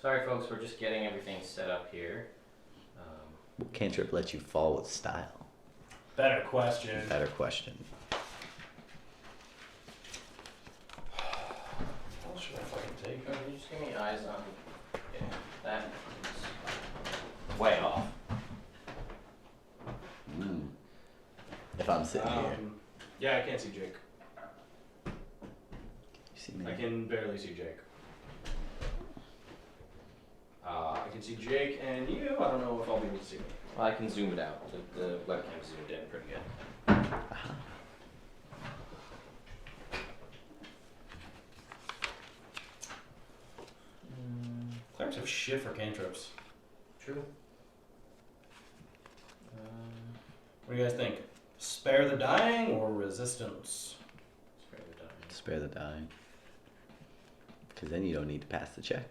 Sorry, folks, we're just getting everything set up here. Cantrip lets you fall with style? Better question. Better question. What should I fucking take? Oh, you just give me eyes on. Yeah, that is way off. If I'm sitting here. Yeah, I can't see Jake. You see me? I can barely see Jake. I can see Jake and you. I don't know if I'll be able to see me. Well, I can zoom it out. The webcam's zoomed in pretty good. Uh-huh. Clerics have shit for cantrips. True. What do you guys think? Spare the dying or resistance? Spare the dying. Spare the dying. Because then you don't need to pass the check.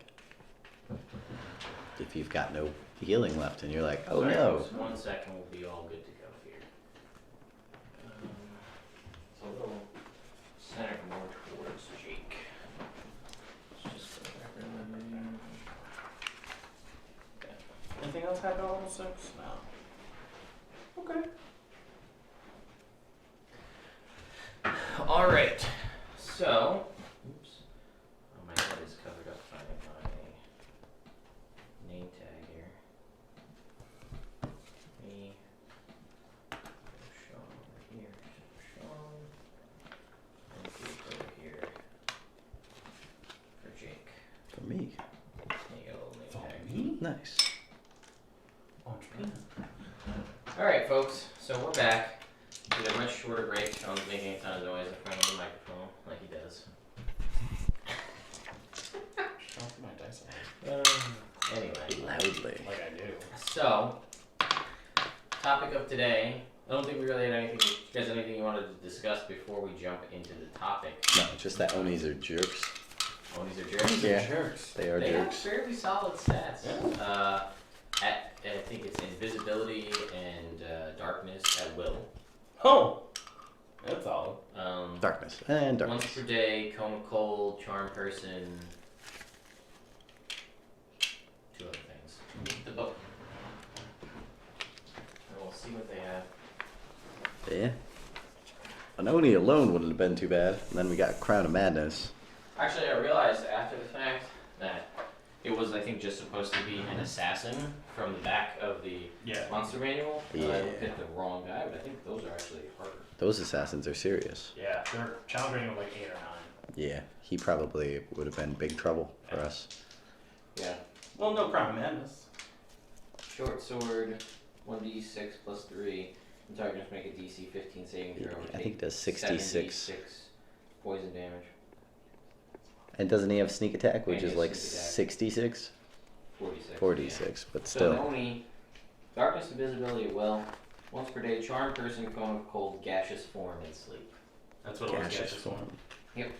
If you've got no healing left and you're like, oh Sorry, no. folks, 1 second, we'll be all good to go here. It's a little centered more towards Jake. Let's just go back there. Okay. Anything else happen on level 6? No. Okay. All right. So, oops. Oh, my head is covered up by my name tag here. Me. Sean over here. Sean. And Jake over here. For Jake. For me. There you go, little name For tag. me? Nice. All right, folks. So we're back. We had a much shorter break. Sean's making a ton of noise in front of the microphone, like he does. Don't put my dice on. Anyway. Loudly. Like I do. So, topic of today. I don't think we really had anything. You guys have anything you wanted to discuss before we jump into the topic? No, just that Onis are jerks. Onis are jerks. Yeah. Jerks. They are They have jerks. fairly solid stats. Yeah. I think it's invisibility and darkness at will. Oh! That's all. Darkness. And darkness. Once per day, cone of cold, charm person. 2 other things. The book. And we'll see what they have. Yeah. An Oni alone wouldn't have been too bad. And then we got Crown of Madness. Actually, I realized after the fact that it was, I think, just supposed to be an assassin from the back of the monster manual. Yeah. I picked the wrong guy, but I think those are actually harder. Those assassins are serious. Yeah, they're challenging with like 8 or 9. Yeah. He probably would have been big trouble for us. Yeah. Well, no Crown of Madness. Short sword, 1d6 plus 3. The target must make a DC 15 saving throw. I think it does 66. 76 poison damage. And doesn't he have sneak attack, which And he is has like sneak attack. 66? 46. 46, but So still. Oni, darkness, invisibility at will. Once per day, charm person, cone of cold, gaseous form, and sleep. That's what it was. Gaseous Gaseous form. form.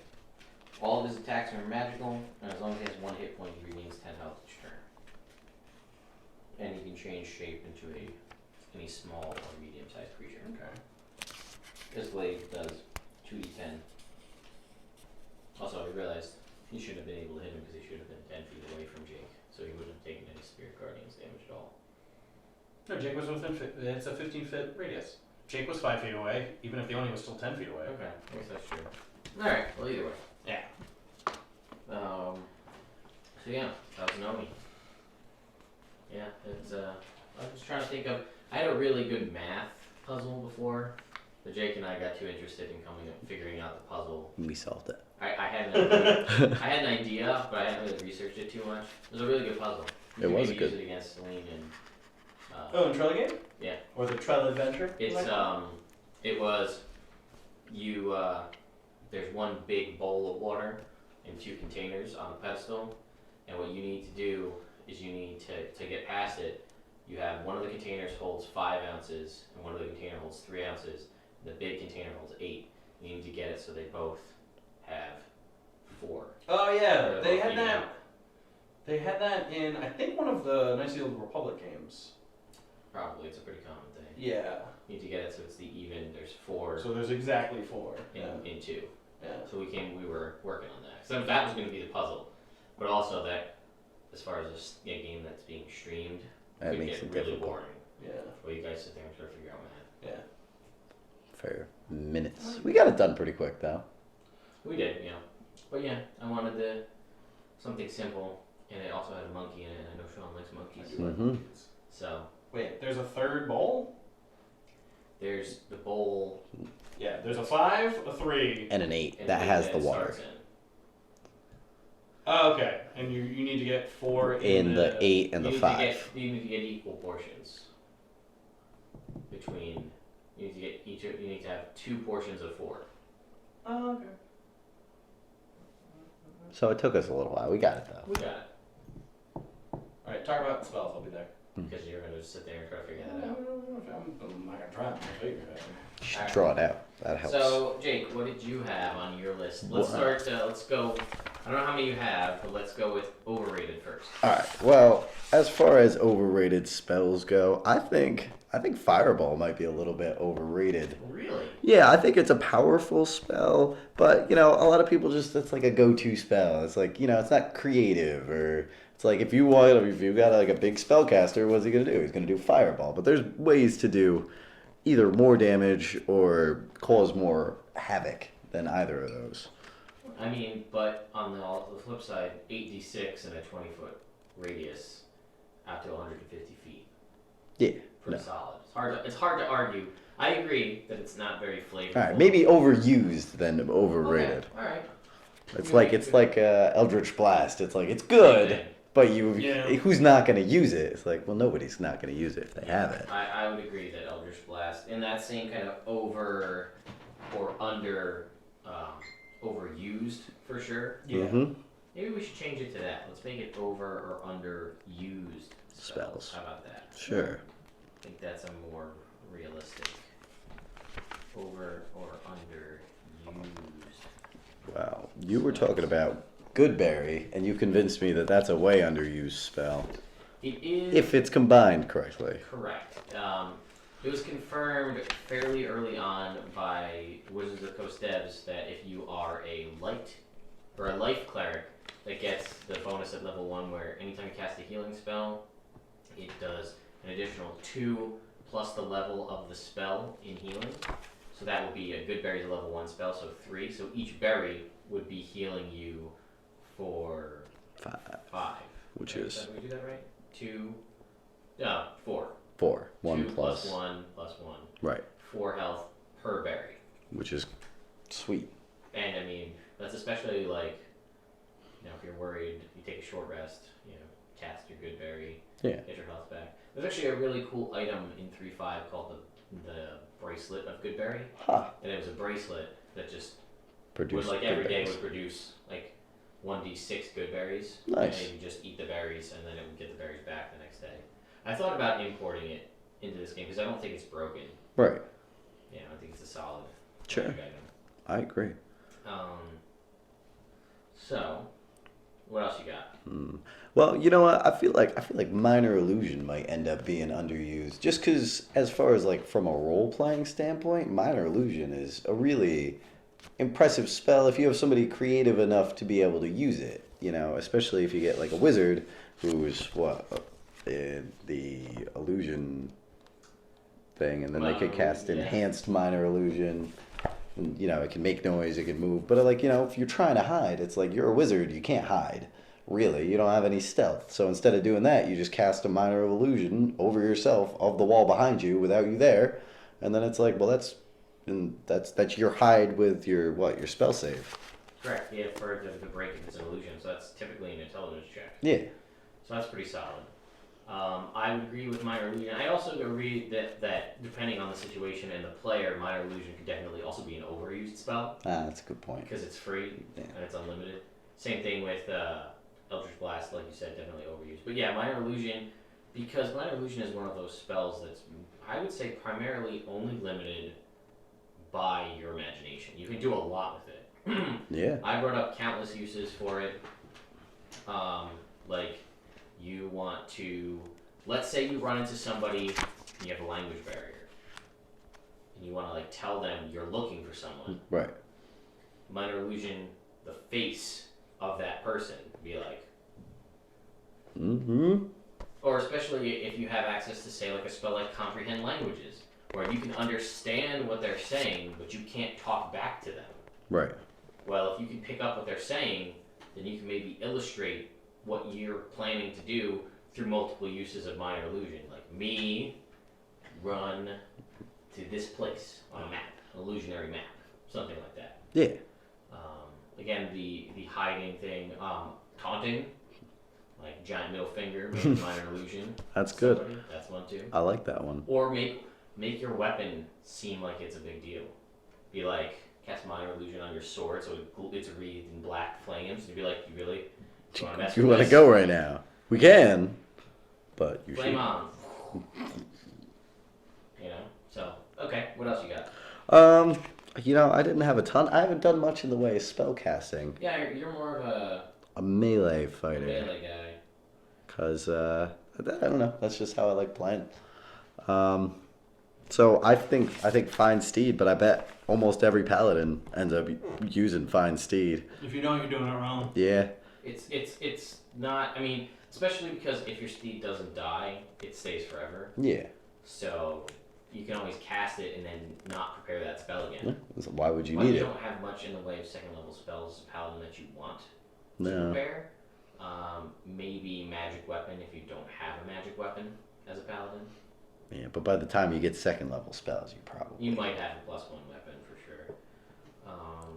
All of his attacks are magical, and as long as he has 1 hit point, he regains 10 health each turn. And he can change shape into any small or medium-sized creature. Okay. This blade does 2d10. Also, I realized he shouldn't have been able to hit him because he should have been 10 feet away from Jake, so he wouldn't have taken any Spirit Guardians damage at all. No, Jake was within. It's a 15-foot radius. Jake was 5 feet away, even if the Oni was still 10 feet away. Okay, I guess that's true. Alright, well, either way. Yeah. So yeah, that was Nomi. Yeah, it's I was trying to think of. I had a really good math puzzle before, but Jake and I got too interested in figuring out the puzzle. We solved it. I had an idea. I had an idea, but I hadn't really researched it too much. It was a really good puzzle. It was maybe good. Use it against Celine and. Oh, in Trell Game? Yeah. Or the Trell Adventure? It's it was you. There's one big bowl of water and 2 containers on the pedestal, and what you need to do is you need to get past it. You have one of the containers holds 5 ounces, and one of the container holds 3 ounces. And the big container holds 8. You need to get it so they both have 4. Oh yeah, Or they both had even that. out. They had that in I think one of the Knights of the Old Republic games. Probably, it's a pretty common thing. Yeah. You need to get it so it's the even. There's 4 So there's exactly 4. in 2. Yeah. So we were working on that. So that was going to be the puzzle, but also that as far as a game that's being streamed, That could makes get it really difficult. boring. Yeah. Well, you guys sit there and try to figure out math. Yeah. Fair. Minutes. We got it done pretty quick, though. We did, yeah. But yeah, I wanted something simple, and it also had a monkey in it, and I know Sean likes monkeys. Mm-hmm. So, Wait, there's a third bowl? there's the bowl. Yeah, there's a 5, a 3. And an 8 and that the has that the it water. starts in. Oh, okay. And you need to get 4 In the 8 and the 5. You need to get equal portions. Between, you need to have 2 portions of 4. Oh, okay. So it took us a little while. We got it, though. We got it. Alright, talk about the spells. I'll be there. Because you're gonna just sit there and try to figure that out. I'm not gonna try. I'm gonna figure it out. You should draw it out. That helps. So, Jake, what did you have on your list? Let's What? start. Let's go. I don't know how many you have, but let's go with overrated first. Alright, well, as far as overrated spells go, I think Fireball might be a little bit overrated. Really? Yeah, I think it's a powerful spell, but, a lot of people it's like a go-to spell. It's like, it's not creative, or it's like if you got like a big spellcaster, what's he going to do? He's going to do Fireball. But there's ways to do either more damage or cause more havoc than either of those. I mean, but on the flip side, 8d6 and a 20-foot radius out to 150 feet. Yeah. Pretty solid. It's hard to argue. I agree that it's not very flavorful. Alright, maybe overused than overrated. Okay, alright. It's like Eldritch Blast. It's like, it's good, Same thing. but Yeah. who's not going to use it? It's like, well, nobody's not going to use it if they have it. I would agree that Eldritch Blast, in that same kind of over or under overused for sure. Yeah. Mm-hmm. Maybe we should change it to that. Let's make it over or underused Spells. How about that? Sure. I think that's a more realistic. Over or underused. Wow. You were talking about Goodberry, and you convinced me that that's a way underused spell. It is If it's combined correctly. correct. It was confirmed fairly early on by Wizards of the Coast devs that if you are a life cleric that gets the bonus at level 1 where anytime you cast a healing spell, it does an additional 2 plus the level of the spell in healing. So that would be a good berry's a level 1 spell, so 3. So each berry would be healing you for 5. Which Right, is did we do that right? 4. 4. 1 2 plus. plus 1 plus 1. Right. 4 health per berry. Which is sweet. And I mean, that's especially like, if you're worried, you take a short rest, cast your good berry, Yeah. get your health back. There's actually a really cool item in 3.5 called the bracelet of good berry. Huh. And it was a bracelet that just Produce would every day Goodberries. would produce like 1d6 good berries. Nice. And you just eat the berries and then it would get the berries back the next day. I thought about importing it into this game because I don't think it's broken. Right. Yeah, I think it's a solid Sure. item. I agree. So, what else you got? Well, you know what? I feel like Minor Illusion might end up being underused, just because, as far as like from a role playing standpoint, Minor Illusion is a really impressive spell if you have somebody creative enough to be able to use it. Especially if you get like a wizard who's in the illusion thing, and then they could cast yeah. enhanced Minor Illusion. And, it can make noise, it can move, but if you're trying to hide, it's like you're a wizard, you can't hide. Really, you don't have any stealth. So instead of doing that, you just cast a Minor Illusion over yourself of the wall behind you without you there, and then it's like, well, that's your hide with your spell save. Correct, yeah, for the break if it's an illusion, so that's typically an intelligence check. Yeah. So that's pretty solid. I would agree with Minor Illusion. I also agree that depending on the situation and the player, Minor Illusion could definitely also be an overused spell That's a good point. because it's free Yeah. and it's unlimited. Same thing with Eldritch Blast, like you said, definitely overused. But yeah, Minor Illusion, because Minor Illusion is one of those spells that's, I would say, primarily only limited by your imagination. You can do a lot with it. Yeah. I brought up countless uses for it. Like, you want to, let's say you run into somebody and you have a language barrier, and you want to tell them you're looking for someone. Right. Minor Illusion, the face of that person, be like, Mm-hmm. Or especially if you have access to, say, like a spell like Comprehend Languages, where you can understand what they're saying, but you can't talk back to them. Right. Well, if you can pick up what they're saying, then you can maybe illustrate what you're planning to do through multiple uses of minor illusion. Like me, run to this place on a map, an illusionary map, something like that. Yeah. Again, the hiding thing, taunting, like giant middle finger, maybe minor illusion. That's good. Somebody. That's one too. I like that one. Or make your weapon seem like it's a big deal. Be like, cast minor illusion on your sword, so it's wreathed in black flames. You'd be like, you really? You want to go right now? We can, but you Flame should. on. You know. So okay, what else you got? I didn't have a ton. I haven't done much in the way of spell casting. Yeah, you're more of A melee fighter. melee guy. Cause I don't know. That's just how I like playing. So I think Find Steed, but I bet almost every paladin ends up using Find Steed. If you don't, you're doing it wrong. Yeah. It's not. I mean, especially because if your steed doesn't die, it stays forever. Yeah. So you can always cast it and then not prepare that spell again. Yeah. So why would you Well, need you it? don't have much in the way of second level spells as a paladin that you want to No. prepare. Maybe magic weapon if you don't have a magic weapon as a paladin. Yeah, but by the time you get second level spells, You might have a +1 weapon for sure.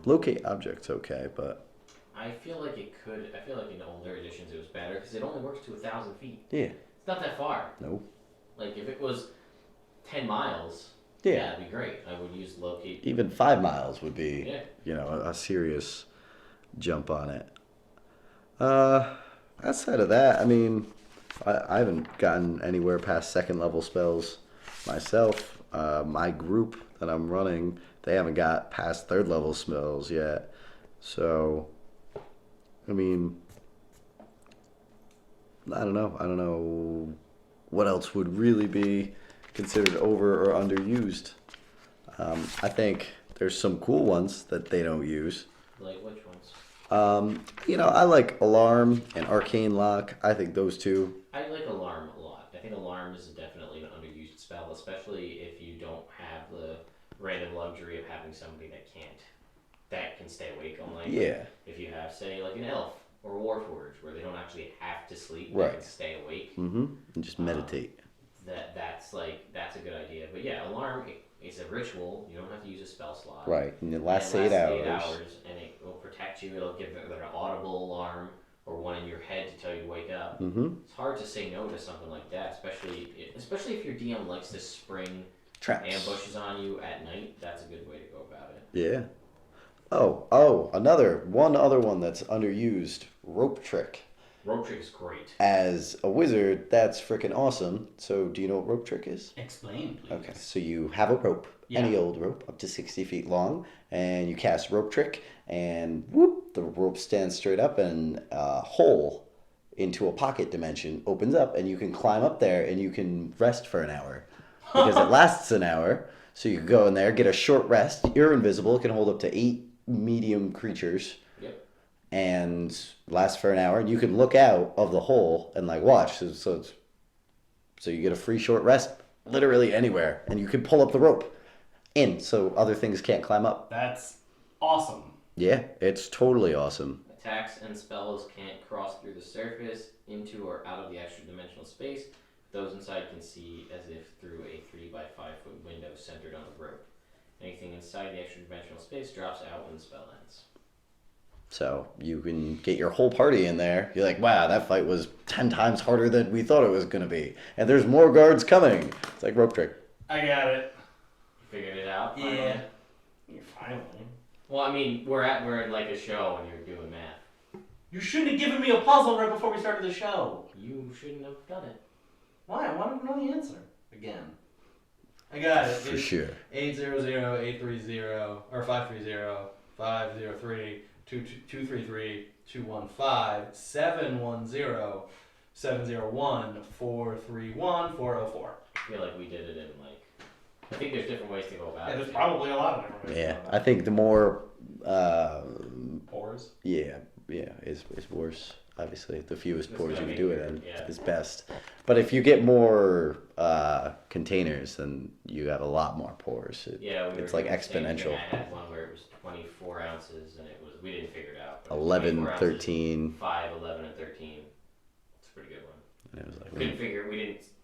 Locate objects okay, but I feel like it could. I feel like in older editions it was better because it only works to 1,000 feet. yeah. It's not that far. No. Like if it was 10 miles, Yeah. it'd be great. I would use locate. Even 5 miles would be, Yeah. a serious jump on it. Outside of that, I mean, I haven't gotten anywhere past second level spells myself. My group that I'm running, they haven't got past third level spells yet. So, I mean, I don't know what else would really be considered over or underused. I think there's some cool ones that they don't use. Like which ones? I like Alarm and Arcane Lock. I think those two. I like Alarm a lot. I think Alarm is definitely an underused spell, especially if you don't have the random luxury of having somebody that can stay awake all night. Yeah. If you have, say, like an elf or a warforged, where they don't actually have to sleep, Right. they can stay awake. Mm-hmm. And just meditate. That's a good idea. But yeah, Alarm, it's a ritual. You don't have to use a spell slot. Right. And it lasts And it 8 hours. 8 hours, and it will protect you. It'll give either an audible alarm or one in your head to tell you to wake up. Mm-hmm. It's hard to say no to something like that, especially if your DM likes to spring Traps. ambushes on you at night. That's a good way to go about it. Yeah. Oh, one other one that's underused, Rope Trick. Rope trick is great. As a wizard, that's freaking awesome. So, do you know what Rope Trick is? Explain, please. Okay, so you have a rope, any old rope, up to 60 feet long, and you cast Rope Trick, and whoop, the rope stands straight up, and a hole into a pocket dimension opens up, and you can climb up there, and you can rest for an hour. Because it lasts an hour, so you can go in there, get a short rest. You're invisible, it can hold up to 8 medium creatures. Yep. And last for an hour, and you can look out of the hole and watch. So you get a free short rest literally anywhere, and you can pull up the rope in so other things can't climb up. That's awesome. Yeah, it's totally awesome. Attacks and spells can't cross through the surface, into or out of the extra dimensional space. Those inside can see as if through a 3 by 5 foot window centered on a rope. Anything inside the extra dimensional space drops out when the spell ends. So you can get your whole party in there. You're like, wow, that fight was 10 times harder than we thought it was going to be. And there's more guards coming. It's like Rope Trick. I got it. You figured it out? Yeah. You're finally. Well, I mean, we're in like a show and you're doing math. You shouldn't have given me a puzzle right before we started the show. You shouldn't have done it. Why? I wanted to know the answer. Again. I got it. For sure. 800-830 or 530-503 233-215 710-701 431 404. I feel like we did it in I think there's different ways to go about Yeah, it. there's probably a lot of different ways. Yeah, I think the more, Pores? yeah, is worse. Obviously, the fewest That's pours gonna you can make do it your- in yeah. is best. But if you get more containers, then you have a lot more pours. Yeah, It's like doing the same thing. exponential. I had one where it was 24 ounces, and we didn't figure it out. but it was 11, 24 ounces, 13. 5, 11, and 13. It's a pretty good one. And it was like, We didn't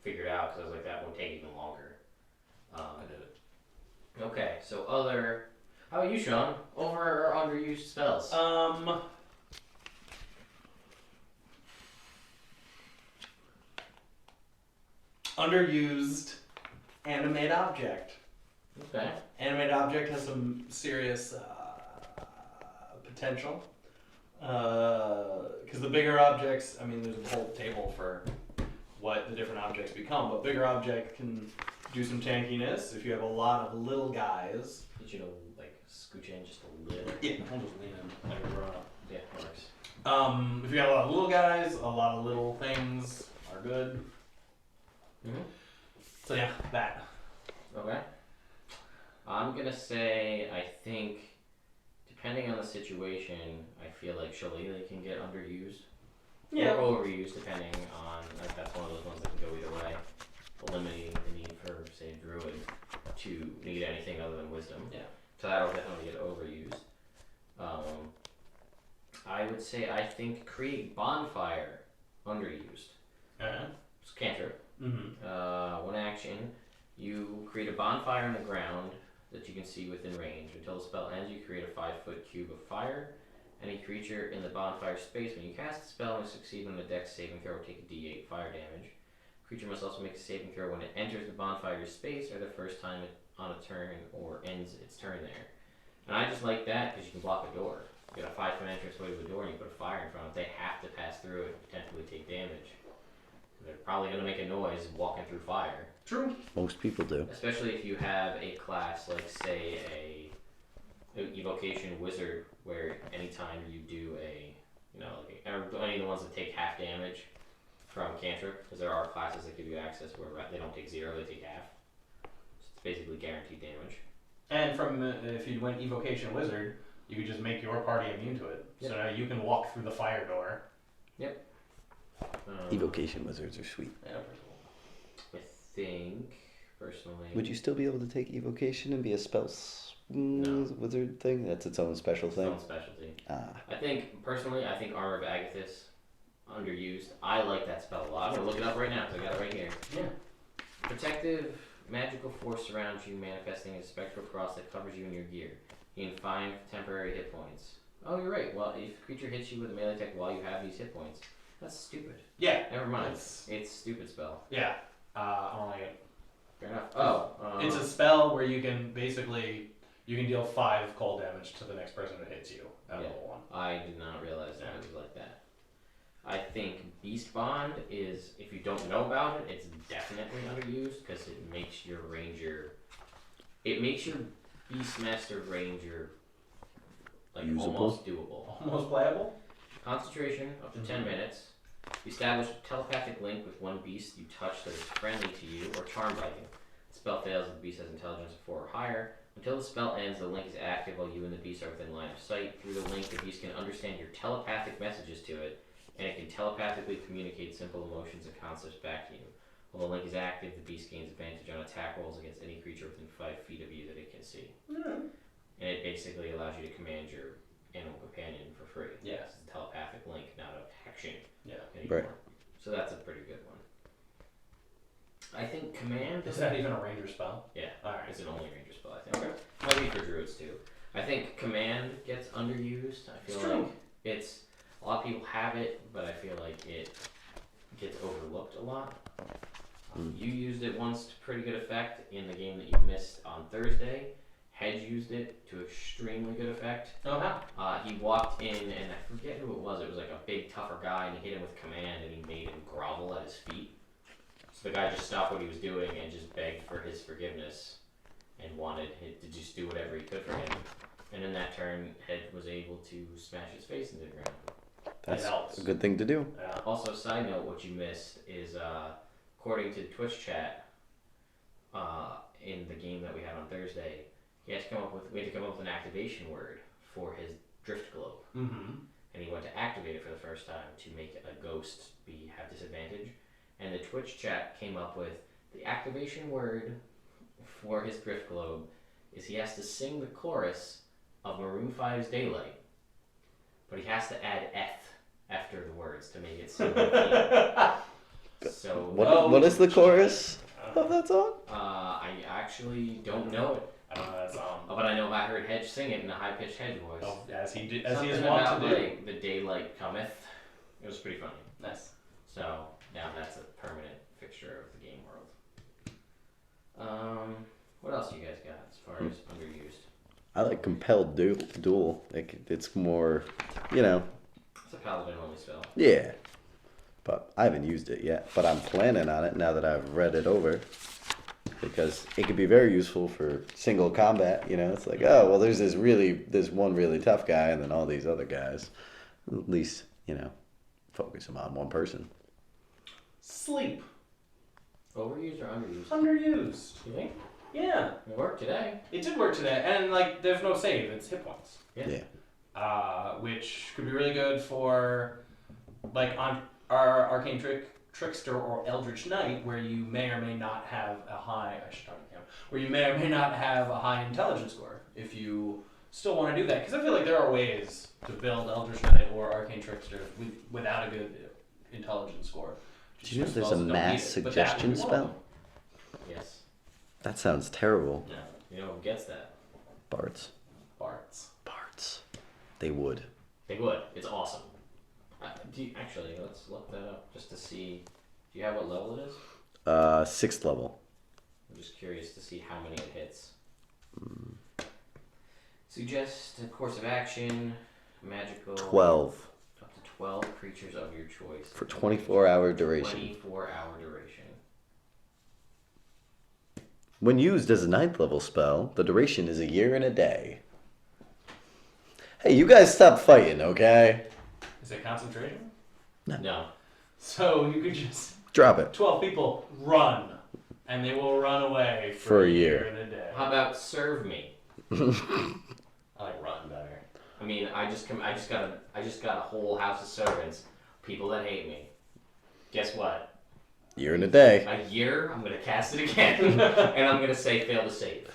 figure it out because I was like, that would take even longer. I did it. Okay, so how about you, Sean? Over or underused spells? Underused animate object. Okay. Animate object has some serious potential. Because the bigger objects, I mean, there's a whole table for what the different objects become, but bigger object can do some tankiness if you have a lot of little guys. Did you know, like, scooch in just a little? Yeah, I'll just lean in like a grown up. Yeah, it works. If you got a lot of little guys, a lot of little things are good. Mm-hmm. So yeah, that. Okay. I'm gonna say I think, depending on the situation, I feel like Shillelagh can get underused. Yeah. Or overused, depending on, like, that's one of those ones that can go either way. Eliminating the need for, say, a druid to need anything other than wisdom. Yeah. So that'll definitely get overused. I would say I think create bonfire underused. It's a cantrip. Mm-hmm. One action, you create a bonfire on the ground that you can see within range. Until the spell ends, you create a 5-foot cube of fire. Any creature in the bonfire space, when you cast the spell and succeed on the dex saving throw, take a d8 fire damage. Creature must also make a saving throw when it enters the bonfire space or the first time on a turn or ends its turn there. And I just like that because you can block a door. You got a 5-foot entrance way to a door and you put a fire in front of it. They have to pass through it and potentially take damage. They're probably going to make a noise walking through fire. True. most people do. Especially if you have a class like, say, a evocation wizard, where anytime you do or any of the ones that take half damage from cantrip, because there are classes that give you access where they don't take 0, they take half. So it's basically guaranteed damage. And from if you went evocation wizard, you could just make your party immune to it. Yep. So now you can walk through the fire door. Evocation wizards are sweet. Yeah, pretty cool. I think, personally... Would you still be able to take evocation and be a No. wizard thing? That's its own special Its thing. own specialty. Ah, I think, personally, Armor of Agathis, underused. I like that spell a lot. I'm going to look it up right now because I got it right here. Yeah. Protective magical force surrounds you, manifesting a spectral cross that covers you and your gear. You can find temporary hit points. Oh, you're right. Well, if a creature hits you with a melee attack while you have these hit points, that's stupid. Yeah. Never mind. It's- It's stupid spell. Yeah. I don't like it. Fair enough. It's a spell where you can basically deal 5 cold damage to the next person that hits you. That Yeah. little one. I did not realize that it was like that. I think Beast Bond is, if you don't know about it, it's definitely underused because it makes your Beastmaster Ranger like Usable? almost doable. Almost playable. Concentration up to 10 minutes. You establish a telepathic link with one beast you touch that is friendly to you or charmed by you. The spell fails if the beast has intelligence of 4 or higher. Until the spell ends, the link is active while you and the beast are within line of sight. Through the link, the beast can understand your telepathic messages to it, and it can telepathically communicate simple emotions and concepts back to you. While the link is active, the beast gains advantage on attack rolls against any creature within 5 feet of you that it can see. Mm. And it basically allows you to command your animal companion for free. Yeah. It's a telepathic link, not a action Yeah. anymore. Right. So that's a pretty good one. I think command Is that even a ranger spell? Yeah. Alright. It's an only ranger spell, I think. Might be for druids too. I think command gets underused. I feel It's true. like it's a lot of people have it, but I feel like it gets overlooked a lot. You used it once to pretty good effect in the game that you missed on Thursday. Hedge used it to extremely good effect. Oh, how? He walked in, and I forget who it was. It was like a big, tougher guy, and he hit him with command, and he made him grovel at his feet. So the guy just stopped what he was doing and just begged for his forgiveness and wanted him to just do whatever he could for him. And in that turn, Hedge was able to smash his face into the ground. that's helps. a good thing to do. Yeah. Also, side note, what you missed is, according to Twitch chat, in the game that we had on Thursday, we had to come up with an activation word for his drift globe. Mm-hmm. and he went to activate it for the first time to make a ghost have disadvantage, and the Twitch chat came up with the activation word for his Griff Globe is he has to sing the chorus of Maroon 5's Daylight, but he has to add F after the words to make it seem like So what is the chorus of that song? I actually don't know it. I don't know that song. But I know I heard Hedge sing it in a high-pitched Hedge voice. Oh, as he is Something wont about, to do. like, the daylight cometh. It was pretty funny. Nice. So now that's a permanent fixture of the game world. What else you guys got as far as underused? I like compelled duel. Like it's more, you know. It's a paladin only spell. Yeah. But I haven't used it yet. But I'm planning on it now that I've read it over. Because it could be very useful for single combat, you know. It's like, oh, well, there's this one really tough guy, and then all these other guys. At least, you know, focus them on one person. Sleep. Overused or underused? Underused. You think? Yeah. It worked today. It did work today, and like, there's no save. It's hit points. Yeah. Which could be really good for, like, on our Arcane Trickster or Eldritch Knight, where you may or may not have a high. Where you may or may not have a high intelligence score. If you still want to do that, because I feel like there are ways to build Eldritch Knight or Arcane Trickster without a good intelligence score. Do you know there's a mass suggestion spell? Yes. That sounds terrible. Yeah. You know who gets that? Bards. Bards. They would. They would. It's awesome. Actually, let's look that up just to see. Do you have what level it is? 6th level. I'm just curious to see how many it hits. Suggest a course of action, magical. 12. Up to 12 creatures of your choice. For 24-hour duration. 24-hour duration. When used as a 9th level spell, the duration is a year and a day. Hey, you guys stop fighting, okay? Is it concentration? No. So you could just Drop it. 12 people run, and they will run away For a year. and a day. How about serve me? I like run better. I mean, I just got a whole house of servants, people that hate me. Guess what? Year and a day. A year, I'm gonna cast it again, and I'm gonna say fail to save.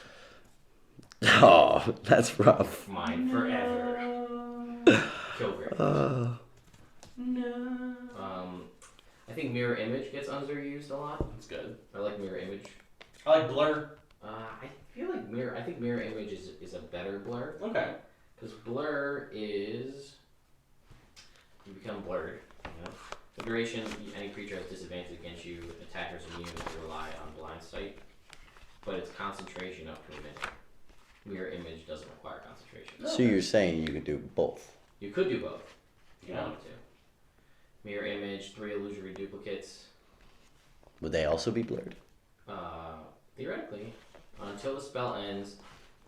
Oh, that's rough. Mine forever. Kill grades. No. I think mirror image gets underused a lot. That's good. I like mirror image. I like blur. I think mirror image is a better blur. Okay. Because blur is you become blurred. You know? The duration, any creature has disadvantage against you. Attackers immune to rely on blind sight, but it's concentration up to a minute. Mirror image doesn't require concentration. So you're saying you could do both? You could do both if you Yeah. wanted to. Mirror image, 3 illusory duplicates. Would they also be blurred? Theoretically, until the spell ends,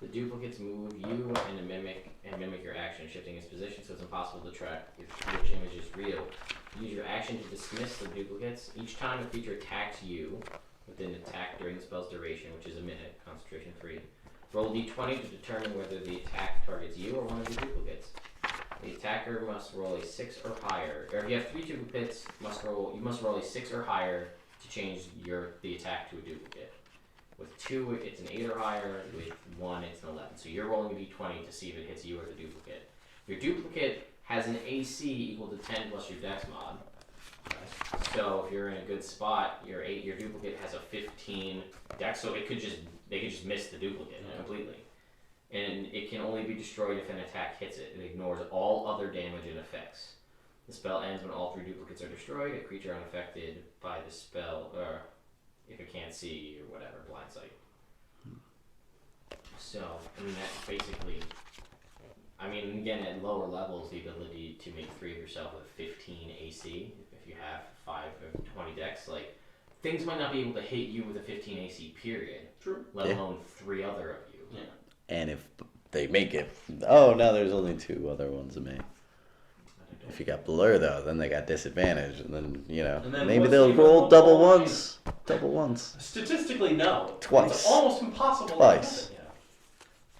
the duplicates move you and mimic your action, shifting its position so it's impossible to track which image is real. Use your action to dismiss the duplicates. Each time a creature attacks you within attack during the spell's duration, which is a minute, concentration free, roll d20 to determine whether the attack targets you or one of your duplicates. The attacker must roll a 6 or higher. Or if you have 3 duplicates, you must roll a 6 or higher to change the attack to a duplicate. With 2, it's an 8 or higher. With 1, it's an 11. So you're rolling a d20 to see if it hits you or the duplicate. Your duplicate has an AC equal to 10 plus your dex mod. So if you're in a good spot, your duplicate has a 15 dex, so they could just miss the duplicate completely. And it can only be destroyed if an attack hits it. It ignores all other damage and effects. The spell ends when all 3 duplicates are destroyed. A creature unaffected by the spell, or if it can't see or whatever, blind sight. So, I mean, that's basically. I mean, again, at lower levels, the ability to make 3 of yourself with 15 AC, if you have 5 or 20 dex, like, things might not be able to hit you with a 15 AC period. True. Let alone 3 other of you. Yeah. And if they make it, oh, now there's only 2 other ones of me. If you got blur though, then they got disadvantage, and then And then maybe what's they'll even roll one double more ones. Double ones. Statistically, no. Twice. It's almost impossible. Twice. To have it.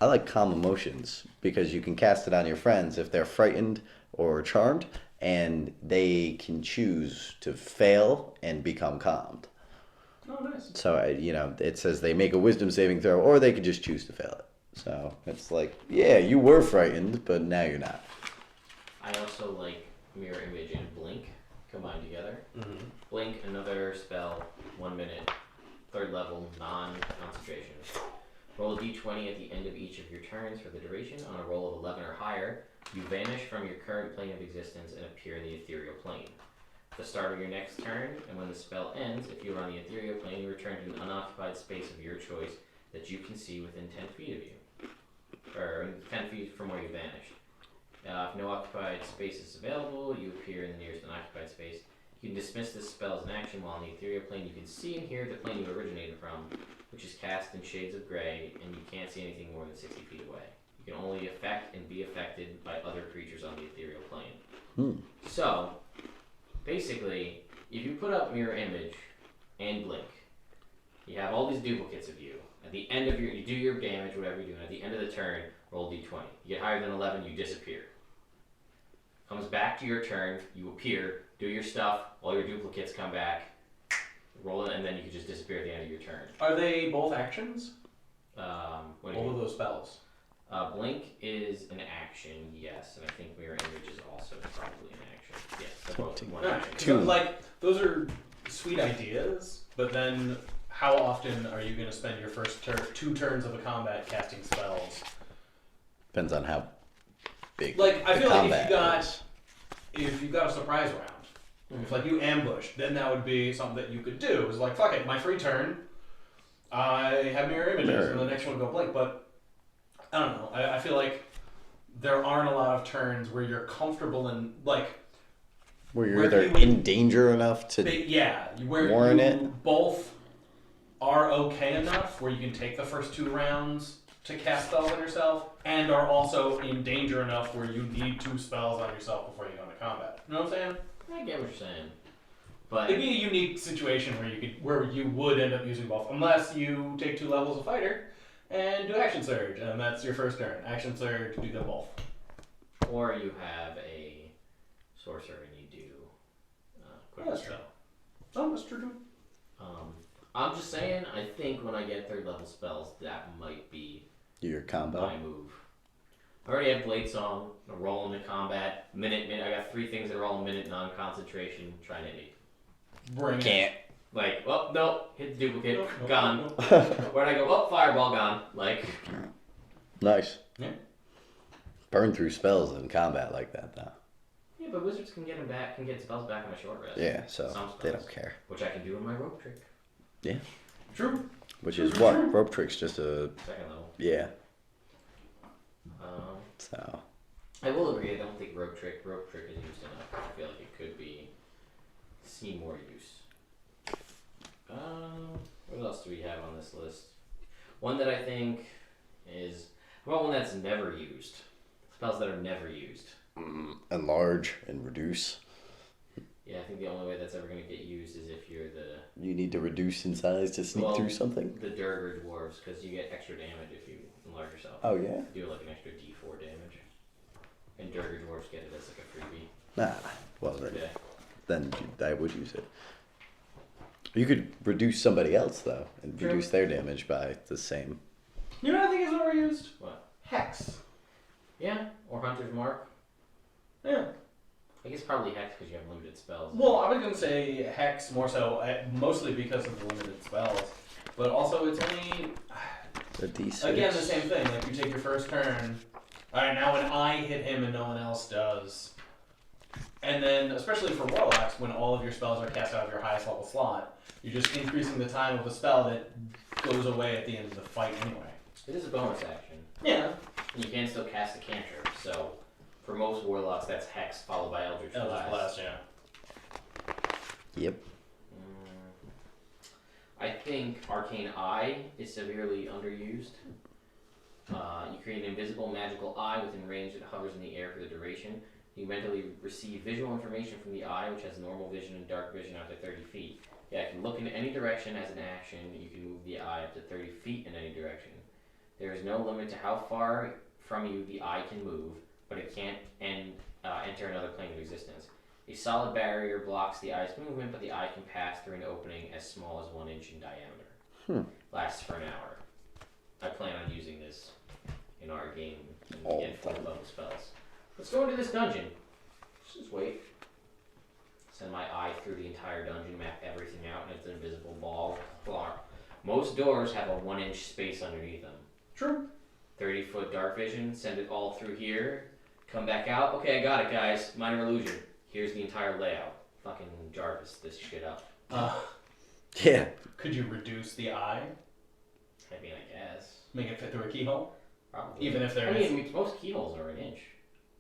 I like calm emotions because you can cast it on your friends if they're frightened or charmed, and they can choose to fail and become calmed. Oh, nice. So, it says they make a wisdom saving throw, or they could just choose to fail it. So, it's like, yeah, you were frightened, but now you're not. I also like Mirror Image and Blink combined together. Mm-hmm. Blink, another spell, 1 minute, 3rd level, non-concentration. Roll a d20 at the end of each of your turns for the duration. On a roll of 11 or higher, you vanish from your current plane of existence and appear in the ethereal plane. At the start of your next turn, and when the spell ends, if you are on the ethereal plane, you return to an unoccupied space of your choice that you can see within 10 feet of you. Or 10 feet from where you vanished. If no occupied space is available, you appear in the nearest unoccupied space. You can dismiss this spell as an action while on the ethereal plane. You can see and hear the plane you originated from, which is cast in shades of gray, and you can't see anything more than 60 feet away. You can only affect and be affected by other creatures on the ethereal plane. So, basically, if you put up Mirror Image and Blink, you have all these duplicates of you. At the end of you do your damage, whatever you do, and at the end of the turn, roll d20. You get higher than 11, you disappear. Comes back to your turn, you appear, do your stuff, all your duplicates come back, roll it, and then you can just disappear at the end of your turn. Are they both actions? What do you All mean? of those spells. Blink is an action, yes, and I think Mirror Image is also probably an action. Yes, they're both one action. So, like, those are sweet ideas, but then how often are you going to spend your first 2 turns of a combat casting spells? Depends on how big Like, I the feel like combat is. if you got a surprise round, if like you ambushed, then that would be something that you could do. It's like, fuck it, my free turn, I have mirror images, and the next one will go Blink. But I don't know. I feel like there aren't a lot of turns where you're comfortable in, like, Where you're either in danger enough to where warrant you it. both are okay enough where you can take the first 2 rounds to cast spells on yourself, and are also in danger enough where you need 2 spells on yourself before you go into combat. You know what I'm saying? I get what you're saying. But It'd be a unique situation where you would end up using both, unless you take 2 levels of fighter and do action surge, and that's your first turn. Action surge, do them both. or you have a sorcerer and you do quick That's spell. true. Oh, that's true too. I'm just saying, I think when I get 3rd level spells, that might be your combo. my move. I already have Blade Song, a roll into combat, minute. I got 3 things that are all minute non-concentration. Try and hit me. Bring it. Can't. Like, oh, no, hit the duplicate, Nope. gone. Where'd I go? Oh, fireball, gone. Like, Nice. Yeah. Burn through spells in combat like that, though. yeah, but wizards can get them back, can get spells back on a short rest. Yeah, so Some they spells. don't care. Which I can do in my rope trick. Yeah. True. Which is what? Rope trick's just a... 2nd level. Yeah. Um, So... I will agree, I don't think rope trick is used enough. I feel like it could see more use. What else do we have on this list? One that I think is, how about one that's never used? Spells that are never used. Enlarge and reduce. Yeah, I think the only way that's ever going to get used is if you're the... You need to reduce in size to sneak through something? The Durgar dwarves, because you get extra damage if you enlarge yourself. Oh, yeah? You do like an extra d4 damage. And Durgar dwarves get it as like a freebie. Nah. Well, per day. then I would use it. You could reduce somebody else, though, and True. reduce their damage by the same. You know what I think is overused? What? Hex. Yeah, or Hunter's Mark. Yeah. I guess probably Hex because you have limited spells. Well, I was going to say Hex more so, mostly because of the limited spells. But also, it's only, The D6. again, the same thing. Like, you take your first turn. Alright, now when I hit him and no one else does. And then, especially for Warlocks, when all of your spells are cast out of your highest level slot, you're just increasing the time of a spell that goes away at the end of the fight anyway. It is a bonus action. Yeah. And you can still cast a cantrip, so for most Warlocks, that's Hex followed by Eldritch Blast. Yeah. Yep. I think Arcane Eye is severely underused. You create an invisible magical eye within range that hovers in the air for the duration. You mentally receive visual information from the eye, which has normal vision and dark vision out to 30 feet. Yeah, it can look in any direction as an action. You can move the eye up to 30 feet in any direction. There is no limit to how far from you the eye can move, but it can't, and enter another plane of existence. A solid barrier blocks the eye's movement, but the eye can pass through an opening as small as 1 inch in diameter. Lasts for an hour. I plan on using this in our game and get full level spells. Let's go into this dungeon. Just wait. Send my eye through the entire dungeon, map everything out, and it's an invisible ball. Most doors have a 1 inch space underneath them. True. 30-foot dark vision, send it all through here, come back out. Okay, I got it, guys. Minor illusion. Here's the entire layout. Fucking Jarvis this shit up. Yeah. Could you reduce the eye? I mean, I guess. Make it fit through a keyhole? Probably. Even if there I is... mean, most keyholes are an inch.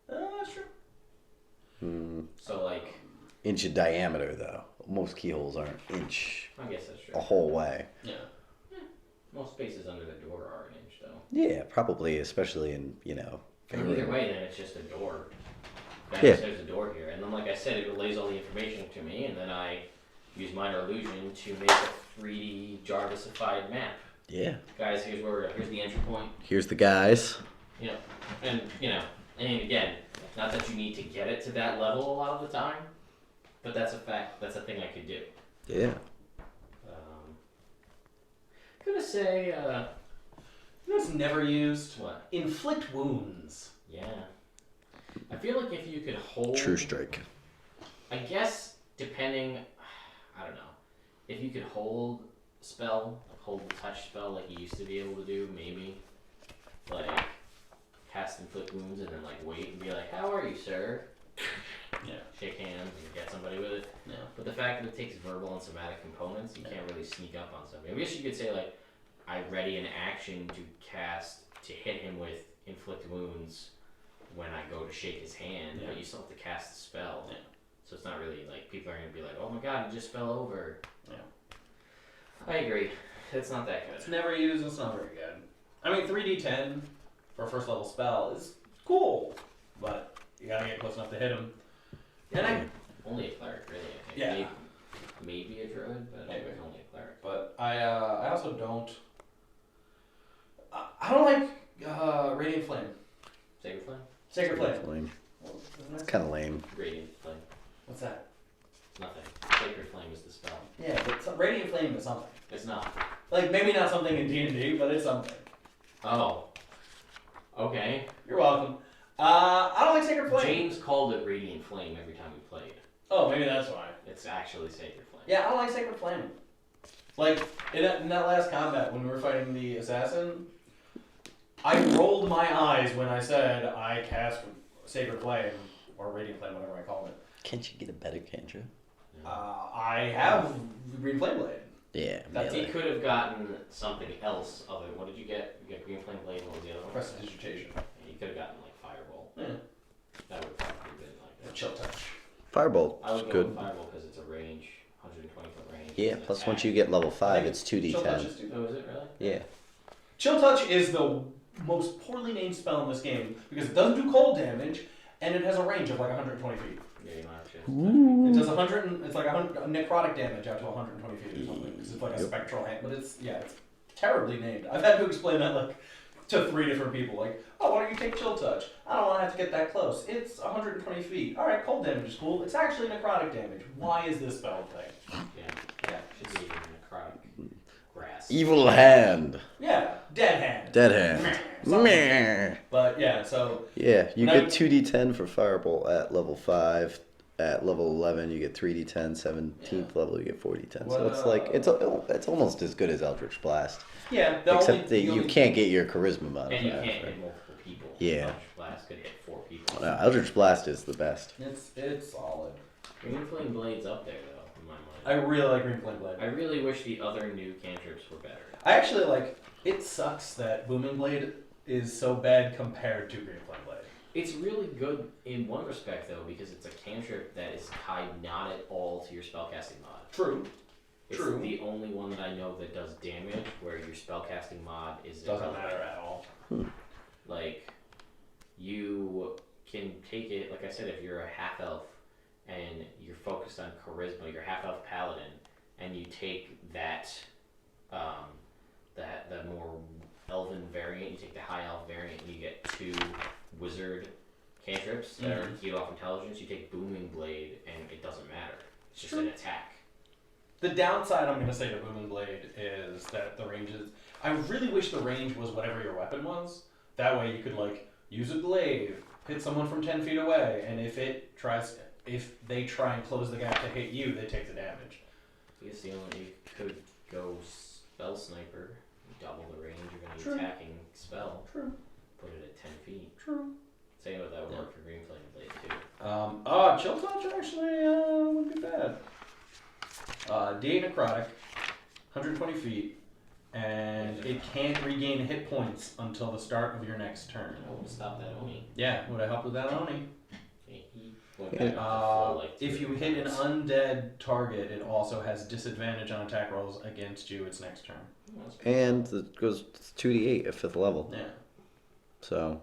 That's true. So, like... Inch of diameter, though. Most keyholes aren't inch I guess that's true. a whole way. Yeah. Most spaces under the door are an inch, though. Yeah, probably, especially in, Either way, then it's just a door. Yeah. There's a door here. And then, like I said, it relays all the information to me, and then I use minor illusion to make a 3D Jarvisified map. Yeah. Guys, here's the entry point. Here's the guys. Yeah. And, and again, not that you need to get it to that level a lot of the time, but that's a fact. That's a thing I could do. Yeah. Gonna say, You know what's never used? what? Inflict Wounds. Yeah. I feel like if you could hold... True strike. I guess, depending... I don't know. If you could hold a spell, like hold the touch spell like you used to be able to do, maybe. Like, cast Inflict Wounds and then, like, wait and be like, how are you, sir? Yeah. Shake hands and get somebody with it. Yeah. But the fact that it takes verbal and somatic components, you can't really sneak up on somebody. I guess you could say, like, I ready an action to hit him with Inflict Wounds when I go to shake his hand, but you still have to cast the spell. Yeah. So it's not really, like, people are going to be like, oh my god, it just fell over. Yeah. I agree. It's not that It's good. never used, it's not very good. I mean, 3d10 for a first level spell is cool, but you gotta get close enough to hit him. And Only a cleric, really, I think. Yeah. Maybe a druid, but Maybe. only a cleric. But I also don't... I don't like Radiant Flame. Sacred Flame? Sacred Flame. Flame. Well, It's kind of lame. Radiant Flame. What's that? Nothing. Sacred Flame is the spell. Yeah, but Radiant Flame is something. It's not. Like, maybe not something in D&D, but it's something. Oh. Okay. You're welcome. I don't like Sacred Flame. James called it Radiant Flame every time we played. Oh, maybe that's why. It's actually Sacred Flame. Yeah, I don't like Sacred Flame. Like, in that last combat when we were fighting the assassin, I rolled my eyes when I said I cast Sacred Flame, or Radiant Flame, whatever I call it. Can't you get a better cantrip? I have Green Flame Blade. Yeah, That's He melee. could have gotten something else other. What did you get? You got Green Flame Blade. What was the other one? Prestidigitation. He could have gotten like Fireball. Yeah. That would probably been like. Or Chill Touch. Firebolt I is would go good. with Fireball because it's a range, 120 foot range. Yeah, It's an plus attack. once you get level 5, it's Chill Touch 2d10. is stupid. Oh, is it really? Yeah. Chill Touch is the most poorly named spell in this game because it doesn't do cold damage and it has a range of like 120 feet. Yeah, you might have to. It does 100. It's like 100 necrotic damage out to 120 feet or something. Because it's like a Yep. spectral hand, but it's terribly named. I've had to explain that like to 3 different people. Like, oh, why don't you take Chill Touch? I don't want to have to get that close. It's 120 feet. All right, cold damage is cool. It's actually necrotic damage. Why is this spell thing? Yeah. Should be necrotic grass. Evil hand. Yeah, dead hand. Dead hand. Something. Meh. But yeah, so Yeah, you Now- get 2d10 for Fireball at level 5. At level 11, you get 3d10. 17th level, you get 4d10. So it's like it's almost as good as Eldritch Blast, yeah, except that you can't get your charisma modifier. And you can't for it. hit multiple people. Yeah. Eldritch Blast could hit 4 people. No, Eldritch Blast is the best. It's solid. Green Flame Blade's up there though, in my mind. I really like Green Flame Blade. I really wish the other new cantrips were better. I actually like. It sucks that Booming Blade is so bad compared to Green Flame Blade. It's really good in one respect though, because it's a cantrip that is tied not at all to your spellcasting mod. True. It's True. the only one that I know that does damage where your spellcasting mod is Doesn't irrelevant. matter at all. Like, you can take it, like I said, if you're a half elf and you're focused on charisma, you're half elf paladin, and you take that, the more elven variant, you take the high elf variant, and you get 2 wizard cantrips that are keyed off intelligence, you take Booming Blade, and it doesn't matter. It's just an attack. The downside I'm going to say to Booming Blade is that the range is... I really wish the range was whatever your weapon was. That way you could, like, use a blade, hit someone from 10 feet away, and if they try and close the gap to hit you, they take the damage. I guess you could go Spell Sniper, double the range of True. any attacking spell. True. Put it at 10 feet. True. Same with that would work for Green Flame Blade too. Chill Touch actually wouldn't be bad. D8 Necrotic, 120 feet, and it can't regain hit points until the start of your next turn. I would stop that Oni. Yeah, would I help with that Oni? He went back off the floor like If you hit an undead target, it also has disadvantage on attack rolls against you its next turn. And it goes 2d8 at 5th level. Yeah. So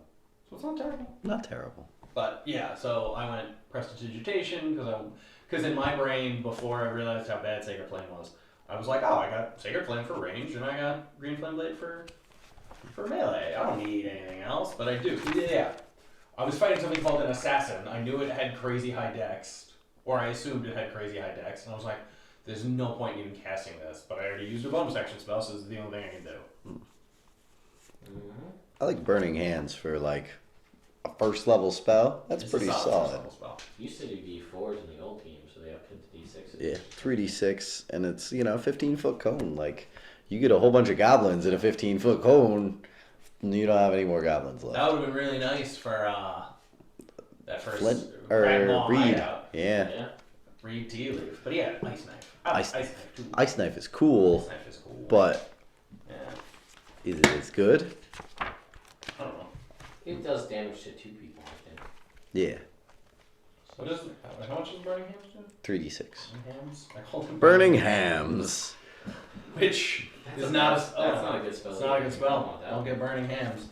it's not terrible. not terrible. But yeah, so I went Prestidigitation because in my brain, before I realized how bad Sacred Flame was, I was like, oh, I got Sacred Flame for range, and I got Green Flame Blade for melee. I don't need anything else, but I do. Yeah. I was fighting something called an Assassin. I knew it had crazy high dex, or I assumed it had crazy high dex, and I was like, there's no point in even casting this, but I already used a bonus action spell, so this is the only thing I can do. I like Burning Hands for like a first level spell. That's It's pretty a solid. first level spell. Used to do D4s in the old team, so they upped it to D6s. Yeah, 3d6, and it's, you know, a 15-foot cone. Like, you get a whole bunch of goblins in a 15-foot cone, and you don't have any more goblins left. That would have been really nice for that first Flint Grandma Reed. hideout. Yeah. Reed Tea Leaf. But yeah, Ice Knife. Ice Knife too. Ice Knife is cool, Ice Knife is cool. but yeah. is it as good? I don't know. It does damage to 2 people, I think. Yeah. What is it? How much is Burning Hams do? 3d6. Burning Hams? I called them Burning Hams. Which That's is a not bad- that's not a good spell. It's not a good You spell. don't want that. Don't get Burning Hams.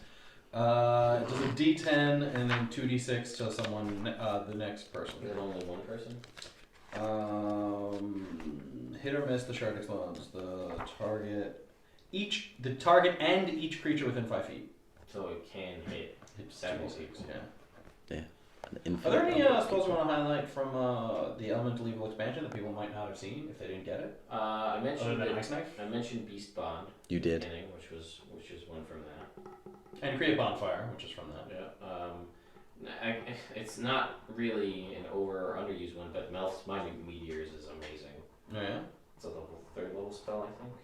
It does a D10 and then 2d6 to someone, the next person. Is it only one person? Hit or miss, the shard explodes. The target and each creature within 5 feet. So it can hit several people. Yeah. An Are there any infinite spells you want to highlight from the Elemental Evil expansion that people might not have seen if they didn't get it? I mentioned Other than it- Ice Knife? I mentioned Beast Bond. You did. Beginning, which is one from that. And Create Bonfire, which is from that. Yeah. It's not really an over or underused one, but Melf's Mining Meteors is amazing. Oh, yeah? It's a level 3rd level spell, I think.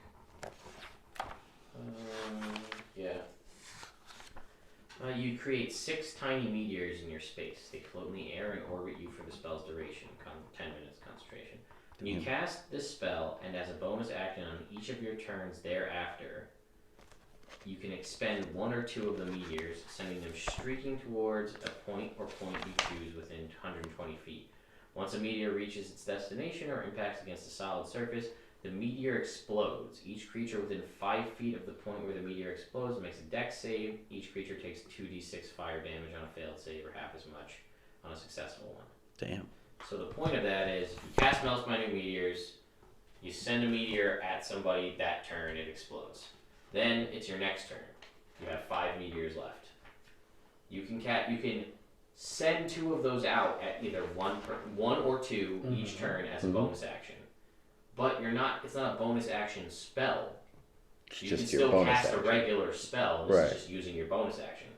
Yeah. You create 6 tiny meteors in your space. They float in the air and orbit you for the spell's duration, 10 minutes concentration. When you cast this spell, and as a bonus action on each of your turns thereafter, you can expend 1 or 2 of the meteors, sending them streaking towards a point or point you choose within 120 feet. Once a meteor reaches its destination or impacts against a solid surface, the meteor explodes. Each creature within 5 feet of the point where the meteor explodes makes a dex save. Each creature takes 2d6 fire damage on a failed save, or half as much on a successful one. Damn. So the point of that is, you cast Mel's Mining Meteors, you send a meteor at somebody that turn, it explodes. Then it's your next turn. You have 5 meteors left. You can send 2 of those out at either one or 2 each turn as a bonus action. But it's not a bonus action spell. You can still cast a regular spell. This is just using your bonus action.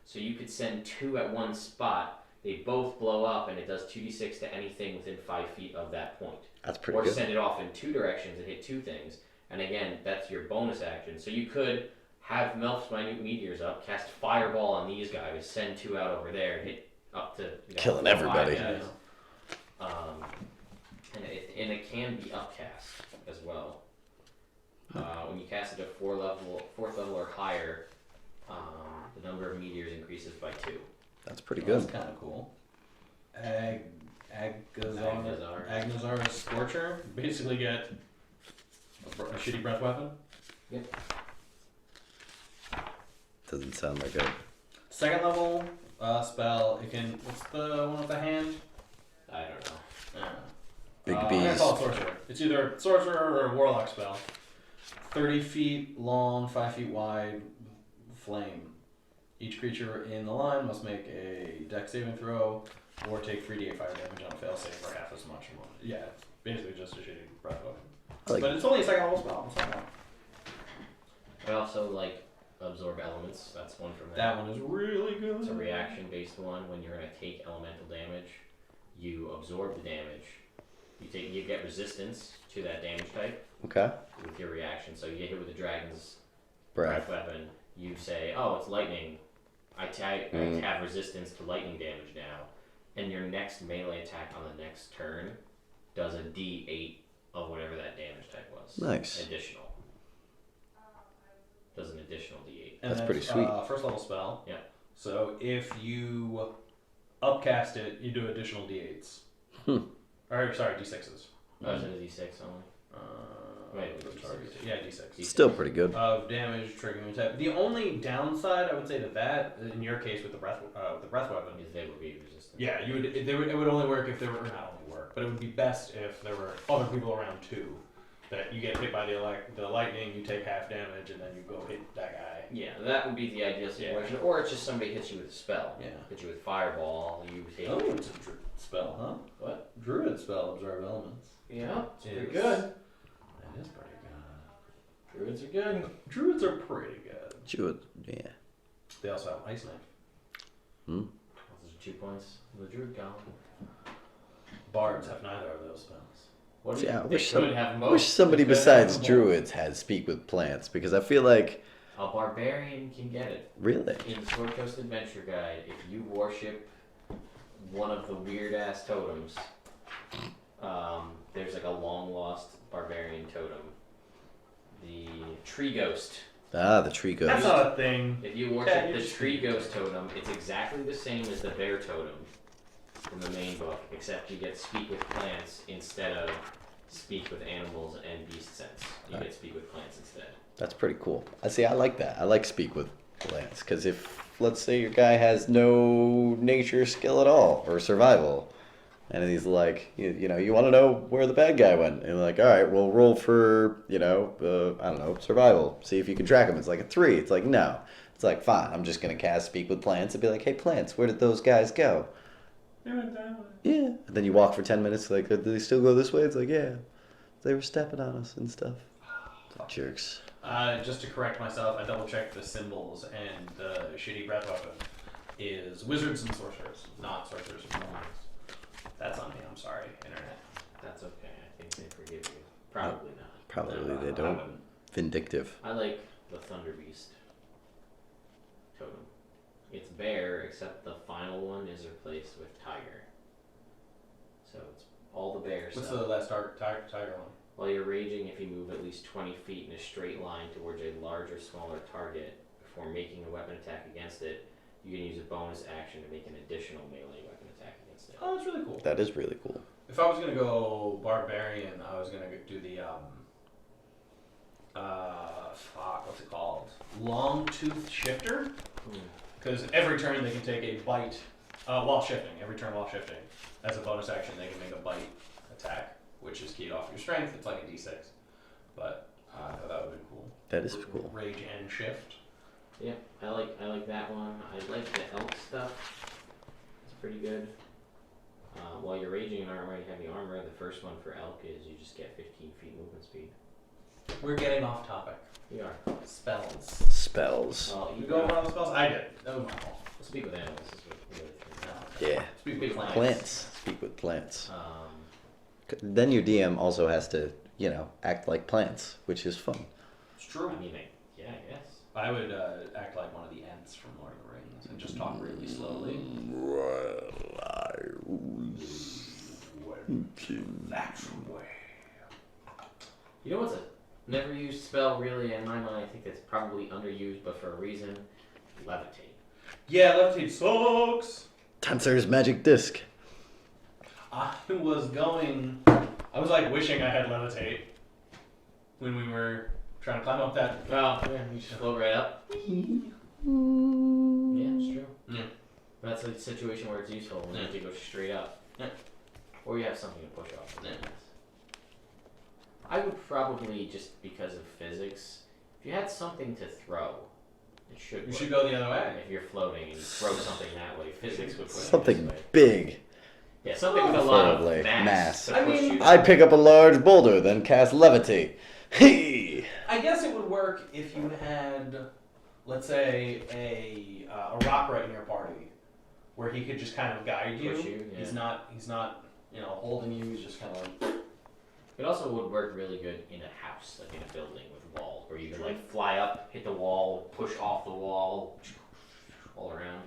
So you could send 2 at one spot. They both blow up, and it does 2d6 to anything within 5 feet of that point. That's pretty or good. Send it off in 2 directions and hit 2 things. And again, that's your bonus action. So you could have Melf's Minute Meteors up, cast Fireball on these guys, send 2 out over there, hit up to killing 4 or 5 everybody. guys. And it can be upcast as well. When you cast it at 4th level or higher, the number of meteors increases by 2. That's pretty good. That's kind of cool. Agnazar's Scorcher. Basically get a shitty breath weapon. Yep. Doesn't sound like a... 2nd level spell. It can. What's the one with the hand? I don't know. Big I'm gonna bees. call it Sorcerer. It's either Sorcerer or a Warlock spell. 30 feet long, 5 feet wide, flame. Each creature in the line must make a dex saving throw or take 3d8 fire damage on a fail save for half as much. Yeah, it's basically just a shitty breath weapon. But it's only a second level spell. It's not bad. I also like absorb elements. That's one from That one is really good. It's a reaction-based one. When you're gonna take elemental damage, you absorb the damage. You get resistance to that damage type. Okay. With your reaction. So you get hit with the dragon's Breath. weapon. You say, "Oh, it's lightning. I have resistance to lightning damage now," and your next melee attack on the next turn does a D8 of whatever that damage type was. Nice. Additional. Does an additional D8. And that's pretty sweet. First level spell. Yeah. So if you upcast it, you do additional D8s. Or sorry, D6s. Oh, is it a D6 only? Wait, D6. Yeah, D6. Still pretty good. Of damage triggering attack. The only downside I would say to that, in your case with the breath weapon, Is they would be resistant. yeah, it would only work if there were, or not only work, but it would be best if there were other people around too. That you get hit by the lightning, you take half damage, and then you go hit that guy. Yeah, that would be the ideal situation. Yeah. Or it's just somebody hits you with a spell. Yeah. Hits you with fireball, you take... Oh, it's a druid spell, huh? What? Druid spell, absorb elements. Yeah, it's pretty good. That is pretty good. Druids are good. Druids are pretty good. Druid, yeah. They also have Ice Knife. Those are 2 points. The Druid Golem. Bards have neither of those spells. What Yeah, I wish somebody besides druids had speak with plants, because I feel like a barbarian can get it. really In Sword Coast Adventure Guide, if you worship one of the weird ass totems, there's like a long lost barbarian totem, the tree ghost. the tree ghost. That's not a thing. If you worship the tree ghost totem, it's exactly the same as the bear totem from the main book, except you get speak with plants instead of speak with animals and beast sense. You get speak with plants instead. That's pretty cool. I like that. I like speak with plants, because if, let's say, your guy has no nature skill at all or survival, and he's like, you know, you want to know where the bad guy went, and you're like, all right, well, roll for, I don't know, survival. See if you can track him. It's like a 3. It's like, no. It's like, fine, I'm just gonna cast speak with plants and be like, hey, plants, where did those guys go? They went that way. Yeah. And then you walk for 10 minutes, like, do they still go this way? It's like, yeah. They were stepping on us and stuff. Jerks. Just to correct myself, I double checked the symbols, and the shitty breath weapon is wizards and sorcerers, not sorcerers and monks. That's on me. I'm sorry, internet. That's okay. I think they forgive you. Probably not. Probably No, they I don't. wouldn't. Vindictive. I like the Thunder Beast totem. It's bear, except the final one is replaced with tiger. So it's all the bear What's stuff. the last tiger one? While you're raging, if you move at least 20 feet in a straight line towards a large or smaller target before making a weapon attack against it, you can use a bonus action to make an additional melee weapon attack against it. Oh, that's really cool. That is really cool. If I was gonna go barbarian, I was gonna do the what's it called? Long tooth shifter. Because every turn they can take a bite while shifting. Every turn while shifting, as a bonus action, they can make a bite attack, which is keyed off your strength. It's like a D6, but I thought that would be cool. That is cool. Rage and shift. Yeah, I like that one. I like the elk stuff. It's pretty good. While you're raging and aren't already heavy armor, the first one for elk is you just get 15 feet movement speed. We're getting off topic. We are. Spells. Spells. Well, You go over all the spells? I did. That was my fault. Speak with animals is what we Yeah. Speak with plants. Plants. Speak with plants. really Then your DM also has to, act like plants, which is fun. It's true. I mean, yeah, I guess. I would act like one of the Ents from Lord of the Rings and just talk really slowly. That way. You know what's a never used spell really in my mind? I think that's probably underused, but for a reason. Levitate. Yeah, levitate sucks. Tensor's magic disc. I was like wishing I had levitate when we were trying to climb up that. Well, yeah, you just float right up. Yeah, it's true. Yeah. But that's a situation where it's useful when you have to go straight up. Yeah. Or you have something to push off. Yeah. I would probably, just because of physics, if you had something to throw, it should You work. should go the other way. If you're floating and you throw something that way, physics would push Something you this way. big. Yeah, something with a lot of Preferably mass. To I push mean, you. I pick up a large boulder, then cast levitate. Hey! I guess it would work if you had, let's say, a rock right in your party, where he could just kind of guide you. Push you, yeah. He's not, holding you. He's just kind of like. It also would work really good in a house, like in a building with walls, where you could like fly up, hit the wall, push off the wall, all around.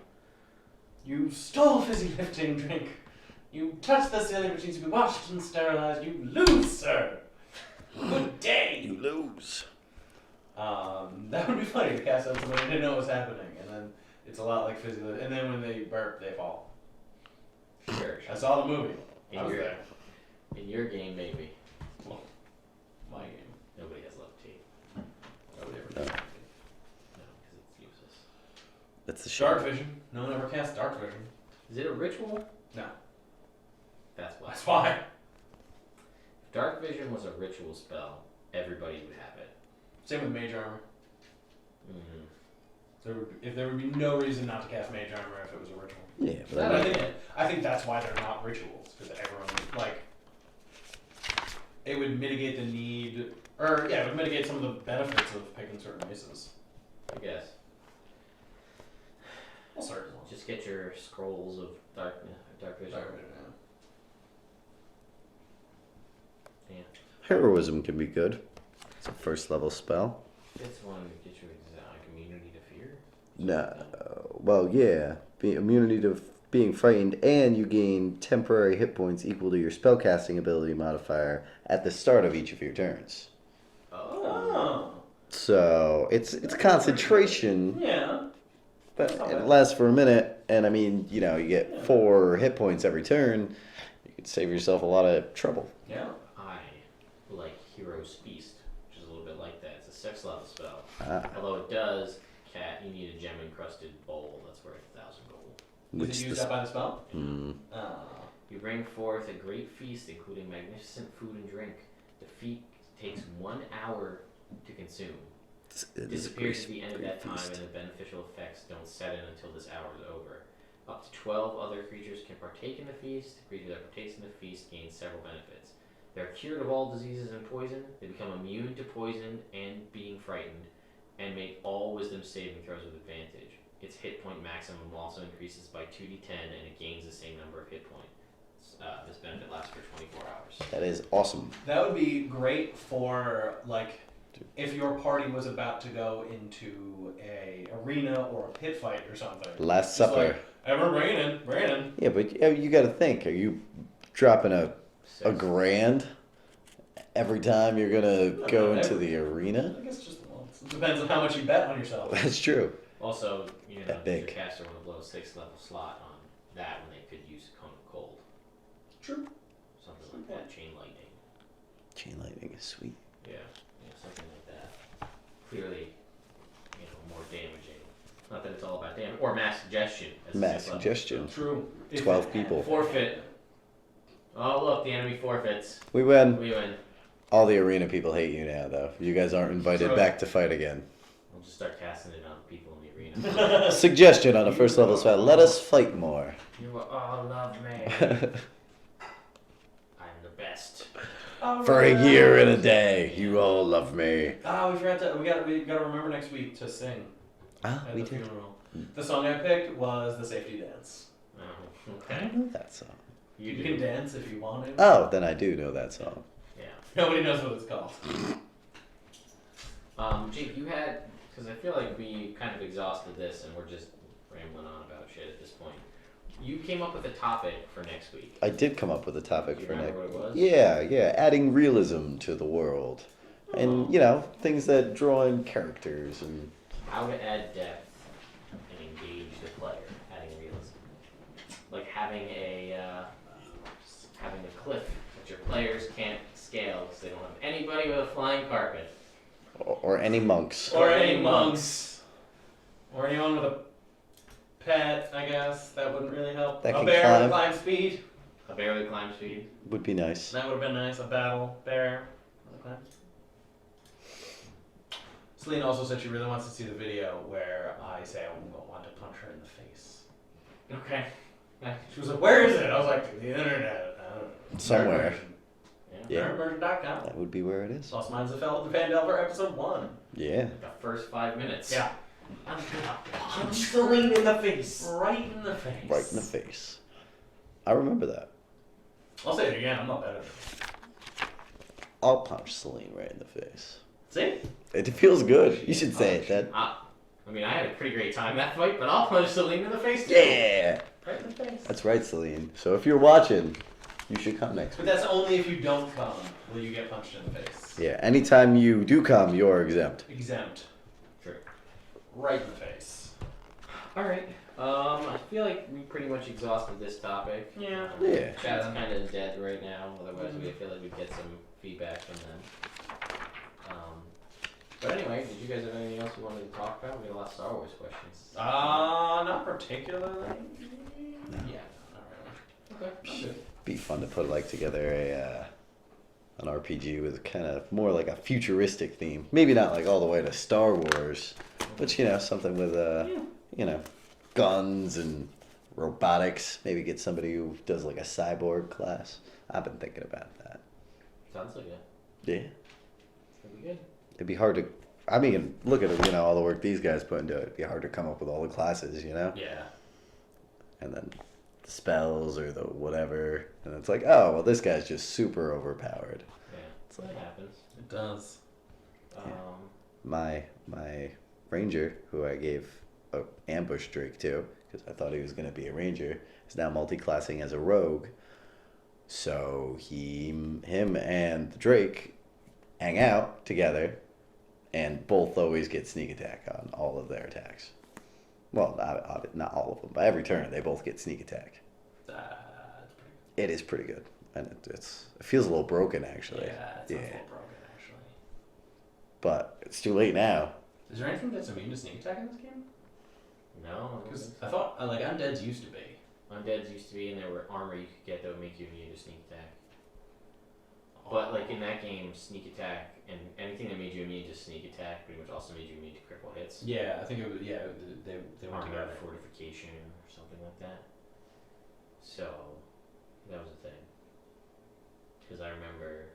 You stole fizzy lifting drink. You touched the ceiling which needs to be washed and sterilized. You lose, sir. Good day. You lose. That would be funny to cast on somebody who didn't know what was happening, and then it's a lot like fizzy lifting. And then when they burp, they fall. Sure. I saw the movie. I In was your, there. in your game, maybe. Well, my game. Nobody has levitate. Nobody ever No. did. No, because it's useless. That's the Dark shit. vision. No one ever cast dark vision. Is it a ritual? No. That's why. That's why. If Dark Vision was a ritual spell, everybody would have it. Same with mage armor. Mm-hmm. There would be no reason not to cast mage armor if it was a ritual. Yeah, but That I I mean, think I think that's why they're not rituals, because everyone it would mitigate the need, it would mitigate some of the benefits of picking certain races. I guess. Well, certainly. Just get your scrolls of dark vision. Dark vision, yeah. heroism can be good. It's a first level spell. It's one to get you immunity to fear. No. Well, yeah. Immunity to being frightened, and you gain temporary hit points equal to your spellcasting ability modifier at the start of each of your turns. Oh. So it's concentration, Yeah. but it lasts for a minute, and I mean, you get 4 hit points every turn. You could save yourself a lot of trouble. Yeah. I like Hero's Feast, which is a little bit like that. It's a 6th level spell. Ah, Although it does, you need a gem encrusted bowl that's worth 1,000 gold. Is it used up by the spell? Oh. You bring forth a great feast, including magnificent food and drink. The feast takes 1 hour to consume. it is a Disappears at the end of great that time, feast. and the beneficial effects don't set in until this hour is over. Up to 12 other creatures can partake in the feast. The creature that partakes in the feast gains several benefits. They're cured of all diseases and poison. They become immune to poison and being frightened, and make all wisdom saving throws with advantage. Its hit point maximum also increases by 2d10, and it gains the same number of hit points. This benefit lasts for 24 hours. That is awesome. That would be great for, if your party was about to go into a arena or a pit fight or something. Last Just Supper. like, everyone bring it in. Yeah, but you got to think. Are you dropping a grand every time you're gonna go into the arena? I guess just once. It depends on how much you bet on yourself. That's true. Also, That your big. caster want to blow a 6th level slot on that when they could use Cone of Cold. True. Something like that. Chain lightning. Chain lightning is sweet. Yeah, something like that. Clearly, more damaging. Not that it's all about damage. Or mass suggestion. As a Mass 6th level. suggestion. True. 12 people. Forfeit. Oh, look, the enemy forfeits. We win. We win. All the arena people hate you now, though. You guys aren't invited True. back to fight again. We'll just start casting it on people in the arena. Suggestion on a first level spell. Let us fight more. You will all love me. I'm the best. For a year and a day, you all love me. We forgot to. We gotta remember next week to sing Ah, at we the did. funeral. The song I picked was the safety dance. Oh, I okay. don't know that song. You can dance if you want to. Oh, then I do know that song. Yeah. Nobody knows what it's called. Jake, you had, because I feel like we kind of exhausted this and we're just rambling on about shit at this point. You came up with a topic for next week. I did come up with a topic Do you for next. remember what it was? Yeah, adding realism to the world, and things that draw in characters and. How to add depth and engage the player, adding realism. Like having a cliff that your players can't scale because they don't have anybody with a flying carpet. Or any monks. Or any monks. Or anyone with a pet, I guess. That wouldn't really help. That A can bear climb. with climb speed. A bear with climb speed. Would be nice. That would have been nice. A battle bear with a climb. Celine also said she really wants to see the video where I say I want to punch her in the face. Okay. She was like, "Where is it?" I was like, "The internet. I don't know. Somewhere. Yeah. Nerdversion.com. That would be where it is. Lost Minds of Fell at the Van Delver episode 1. Yeah. The first 5 minutes. Yeah. I'm gonna punch Celine in the face. Right in the face. Right in the face. I remember that. I'll say it again. I'm not better than you. I'll punch Celine right in the face. See? It feels good. You should say it, Dad. I mean, I had a pretty great time that fight, but I'll punch Celine in the face too. Yeah. Right in the face. That's right, Celine. So if you're watching, you should come next But week. that's only if you don't come will you get punched in the face. Yeah, anytime you do come, you're exempt. Exempt. True. Right in the face. Alright. I feel like we pretty much exhausted this topic. Yeah. Yeah. Chat's kind of dead right now, otherwise we feel like we'd get some feedback from them. But anyway, did you guys have anything else you wanted to talk about? We got a lot of Star Wars questions. Not particularly. Yeah. Not really. Okay. I'm good. Be fun to put like together an RPG with kind of more like a futuristic theme. Maybe not like all the way to Star Wars, but something with guns and robotics. Maybe get somebody who does like a cyborg class. I've been thinking about that. Sounds like it. Yeah. It's gonna be good. It'd be hard to. I mean, look at all the work these guys put into it. It'd be hard to come up with all the classes, Yeah. and then the spells or the whatever, and it's like, oh well, this guy's just super overpowered. Yeah. So that happens. It does. My ranger, who I gave a ambush Drake to, because I thought he was going to be a ranger, is now multi-classing as a rogue. So him and Drake hang out together, and both always get sneak attack on all of their attacks. Well, not all of them, but every turn they both get sneak attack. That's pretty It is pretty good, and it feels a little broken good. actually. Yeah, it's a little broken actually. But it's too late now. Is there anything that's immune to sneak attack in this game? No. Because I thought like undeads used to be. Undeads used to be, and there were armor you could get that would make you immune to sneak attack. But like in that game, sneak attack and anything that made you immune to sneak attack pretty much also made you immune to critical hits. Yeah, I think it was. Yeah, they went Armor together. fortification or something like that. So that was a thing. Because I remember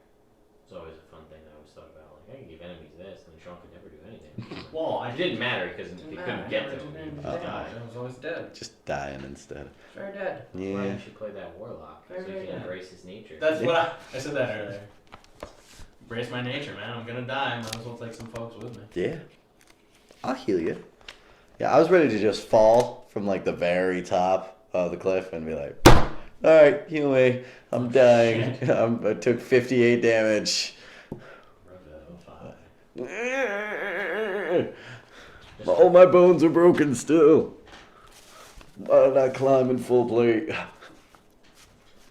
it was always a fun thing I always thought about. Like I can give enemies this, and Sean could never do anything. Well, It didn't matter because they couldn't get to him. I was always dead. Just dying instead. Very dead. That's why Yeah. you should play that warlock, so you Very can good. embrace his nature. That's what I said that earlier. Embrace my nature, man. I'm gonna die. Might as well take some folks with me. Yeah. I'll heal you. Yeah, I was ready to just fall from like the very top of the cliff and be like, alright, heal me. I'm dying. I took 58 damage. All my bones are broken still. Why did I climb in full plate?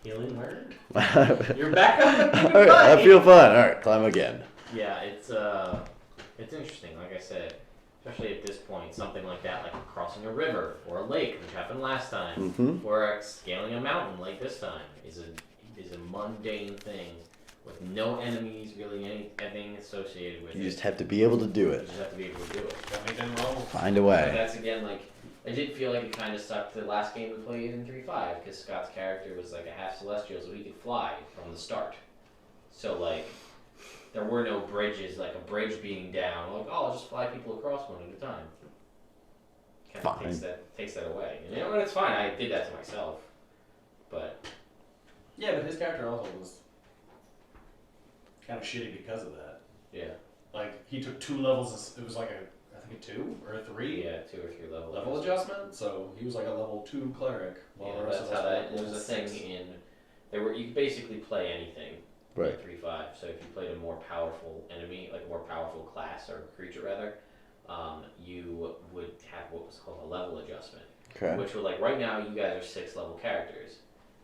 Healing word. Alright, You're back up. I feel fine. Alright, climb again. Yeah, it's interesting. Like I said, especially at this point, something like that, like crossing a river or a lake, which happened last time, Mm-hmm. or scaling a mountain like this time, is a mundane thing with no enemies, really anything associated with You it. just have to be able to do You it. just have to be able to do it. Gotta make them roll. Find a But way. that's again like I did feel like it kind of sucked the last game we played in 3.5 because Scott's character was like a half celestial, so he could fly from the start. So like there were no bridges, like a bridge being down. Like oh, I'll just fly people across one at a time. Kind of Fine. takes that away. And you know what? It's fine. I did that to myself. But Yeah, but his character also was kind of shitty because of that. yeah, Like he took 2 levels. It was like I think a 2 or a 3 yeah, 2 or 3 level adjustment. So he was like a level 2 cleric. While Yeah, the rest that's of how us that. were There was a level thing 6. in. You could basically play anything. Right. In 3.5. So if you played a more powerful enemy, like a more powerful class or creature rather, you would have what was called a level adjustment. Okay. Which were like right now you guys are 6 level characters.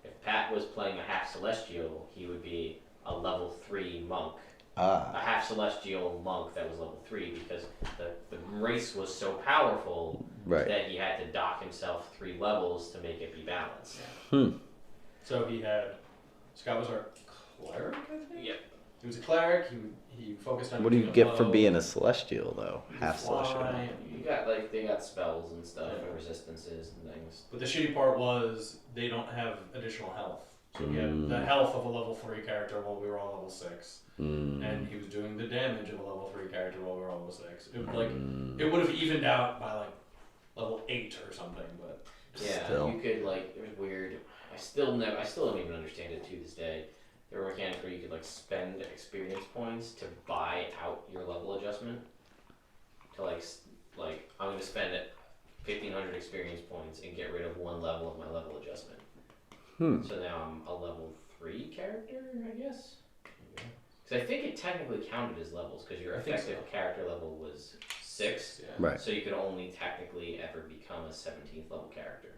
If Pat was playing a half celestial, he would be a level 3 monk. Ah. A half celestial monk that was level 3 because the race was so powerful Right. that he had to dock himself 3 levels to make it be balanced. Hmm. So he had Scott was our cleric, I think. Yep. He was a cleric. He focused on. What do you making a get for bow. being a celestial though? You Half fly, celestial. You got like they got spells and stuff Yeah. and resistances and things. But the shitty part was they don't have additional health. So we had the health of a level 3 character while we were all level 6. And he was doing the damage of a level 3 character while we were all level 6. It would, like it would have evened out by like level 8 or something, but Yeah, Still. you could like it was weird. I still don't even understand it to this day. There were mechanics where you could like spend experience points to buy out your level adjustment. To like I'm gonna spend 1,500 experience points and get rid of one level of my level adjustment. So now I'm a level 3 character, I guess. Because I think it technically counted as levels because your effective character level was 6. yeah. Right. So you could only technically ever become a 17th level character.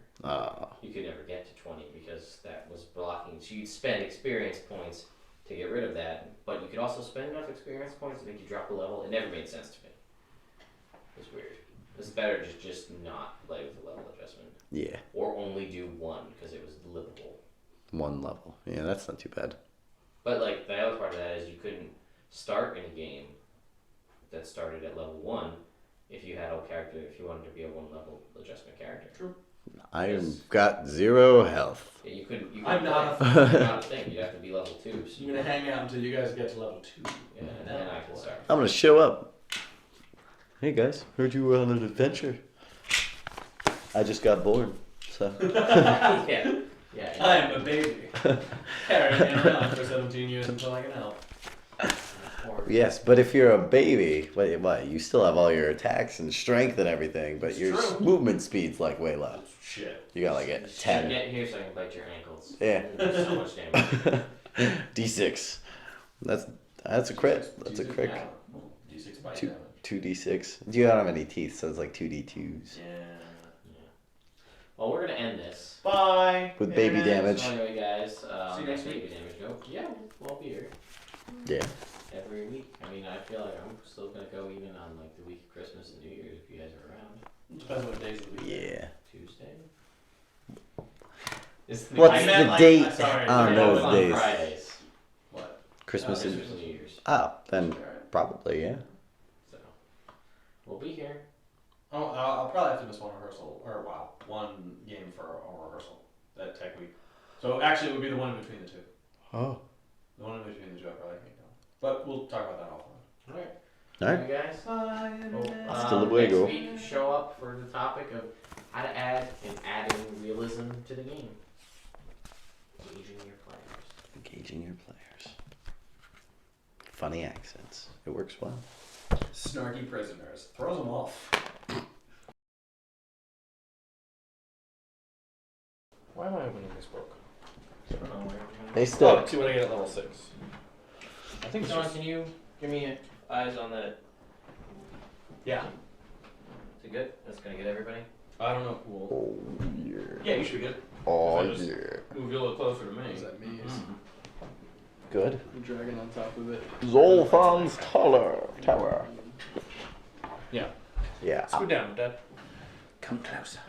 You could never get to 20 because that was blocking. So you'd spend experience points to get rid of that, but you could also spend enough experience points to make you drop a level. It never made sense to me. It was weird. It's better to just not play with the level adjustment. Yeah. Or only do one because it was livable. One level. Yeah, that's not too bad. But like the other part of that is you couldn't start in a game that started at level 1 if you had a character, if you wanted to be a 1 level adjustment character. True. I've got 0 health. Yeah, you couldn't I'm not play. You're not a thing. You'd have to be level 2. So I'm gonna hang out until you guys get to level 2. yeah, and then I can start. I'm gonna show up. Hey guys, heard you were on an adventure. I just got bored, so. Yeah. Yeah. I'm a baby. Carrying me around for 17 years until I can help. Yes, but if you're a baby, what? You still have all your attacks and strength and everything, but It's your true. movement speed's like way low. Shit. You got like a 10. Get here so I can bite your ankles. Yeah. There's so much damage. D6. That's a crit. That's a crit. D6 bite Two- damage. 2d6. You don't have any teeth, so it's like 2d2s. Yeah. Well, we're gonna end this. Bye. With baby And- damage. So anyway, guys, See you next baby week. damage go. Yeah, we'll be here Yeah. every week. I mean, I feel like I'm still gonna go even on like the week of Christmas and New Year's if you guys are around. Depends on what days of the week. Yeah. Tuesday. Is What's I meant, the like, date sorry, on I those on days? Fridays. What? Christmas Christmas and... and New Year's. Oh, then Alright. probably, yeah. So we'll be here. Oh, I'll probably have to miss one rehearsal, or one game for a rehearsal that tech week. So actually, it would be the one in between the two. Oh. The one in between the two, I probably can't go. But we'll talk about that offline. All right. Alright. You guys. Well, Hasta next luego. week, show up for the topic of how to add and adding realism to the game. Engaging your players. Engaging your players. Funny accents. It works well. Snarky prisoners. Throws them off. Why am I opening this book? They still... see what I get at level 6. I think it's John, just... can you give me eyes on that? Yeah. Is it good? That's gonna get everybody. I don't know. Well, Oh, yeah. yeah, you should get Oh, If I just- yeah. move you a little closer to me. Is that me? Good. The dragon on top of it. Zolfan's Tower. Yeah. Yeah. Scoot down, Dad. Come closer.